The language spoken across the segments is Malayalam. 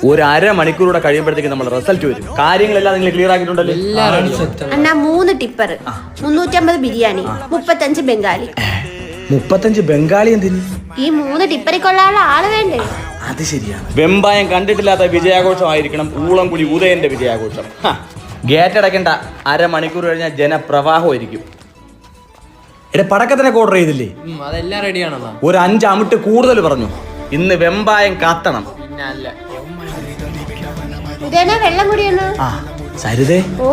ഒരു അരമണിക്കൂറൂടെ കഴിയുമ്പോഴത്തേക്ക് നമ്മൾ റിസൾട്ട് വരും. കാര്യങ്ങളെല്ലാം നിങ്ങൾ ക്ലിയർ ആക്കിയിട്ടുണ്ടല്ലോ? അണ്ണാ 3 ടിപ്പർ, 350 ബിരിയാണി, 35 ബംഗാളി. 35 ബംഗാളി എന്തിന്? ഈ 3 ടിപ്പറിൽ കൊള്ളാനുള്ള ആള് വേണ്ടേ? അത് ശരിയാണ്. വെമ്പായം കണ്ടിട്ടില്ലാത്ത വിജയാഘോഷമായിരിക്കണം ഊളംകുഴി ഉദയന്റെ വിജയാഘോഷം. ഗേറ്റ് അടയ്ക്കണ്ട, അരമണിക്കൂർ കഴിഞ്ഞാൽ ജനപ്രവാഹമായിരിക്കും. എന്റെ പടക്കത്തിനൊക്കെ ഓർഡർ ചെയ്തില്ലേ? അതെല്ലാം റെഡിയാണോ? ഒരു 5 അമിട്ട് കൂടുതൽ പറഞ്ഞു. ഇന്ന് വെമ്പായം കാത്തണം. ഉദയനാ വെള്ളം കുടിയാണ്. ആ സരിതേ, ഓ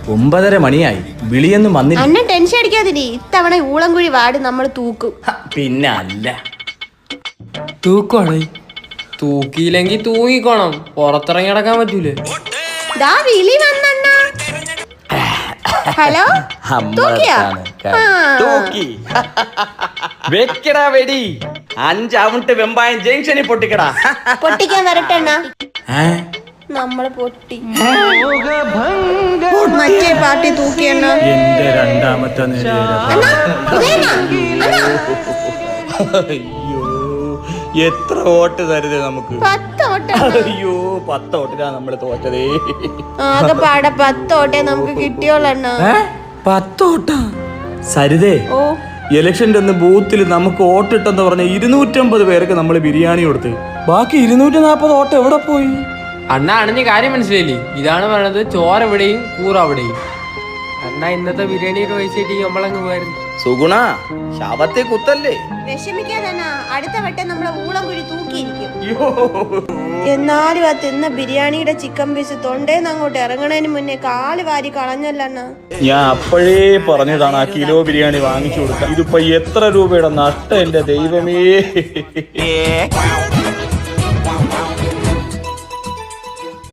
9:30 മണിയായി, വിളിയൊന്നും വന്നില്ല. അണ്ണൻ ടെൻഷൻ അടിക്കാതിരി, ഇത്തവണ ഊളംകുഴി വാർഡ് നമ്മൾ തൂക്കും. പിന്നെ അല്ല, തൂക്കോണേ. തൂക്കിയില്ലെങ്കിൽ തൂങ്ങിക്കോണം, പുറത്തിറങ്ങി നടക്കാൻ പറ്റൂലേ. ദാ വിളി വന്നണ്ണ. ഹലോ, വെക്കടാ വെടി. 5 അമിട്ട് വെമ്പായം ജംഗ്ഷനിൽ പൊട്ടിക്കടാ. പൊട്ടിക്കാൻ വരട്ടെണ്ണ. നമ്മള് പൊട്ടി മറ്റേ പാർട്ടി തൂക്കിയെണ്ണ. എന്റെ രണ്ടാമത്തെ അയ്യോ, എത്ര വോട്ട് തരുത് നമുക്ക്? 10 വോട്ട്. അയ്യോ, 10 വോട്ടിലാ നമ്മള് തോറ്റതേ. ആകെ പാടെ 10 വോട്ടേ നമുക്ക് കിട്ടിയോളണ്ണ. 10 വോട്ടാ? സരിതേ, ഓ ഇലക്ഷന്റെ ഒന്ന് ബൂത്തിൽ നമുക്ക് വോട്ടിട്ടെന്ന് പറഞ്ഞ 250 പേർക്ക് നമ്മൾ ബിരിയാണി കൊടുത്ത്, ബാക്കി 240 വോട്ട് എവിടെ പോയി? അണ്ണ അണഞ്ഞ കാര്യം മനസ്സിലായില്ലേ? ഇതാണ് പറയണത്, ചോര എവിടെയും കൂറ അവിടെയും. അണ്ണ ഇന്നത്തെ ബിരിയാണിയുടെ പൈസ കിട്ടി നമ്മളങ്ങ് പോയിരുന്നു. സുഗുണ, ശാപത്തെ കുത്തല്ലേ? വിഷമിക്കാതണ്ണ, അടുത്ത വട്ടം നമ്മളെ ഊളംകുഴി തൂക്കിയിരിക്കും. എന്നാലും ആ തിന്ന ബിരിയാണിയുടെ ചിക്കൻ പീസ് തൊണ്ടേന്ന് അങ്ങോട്ട് ഇറങ്ങണതിന് മുന്നേ കാല് വാരി കളഞ്ഞല്ലണ്ണ. ഞാൻ അപ്പോഴേ പറഞ്ഞതാണ് ആ കിലോ ബിരിയാണി വാങ്ങിച്ചു കൊടുക്കാം. ഇതിപ്പോ എത്ര രൂപയുടെ നഷ്ടം, എന്റെ ദൈവമേ.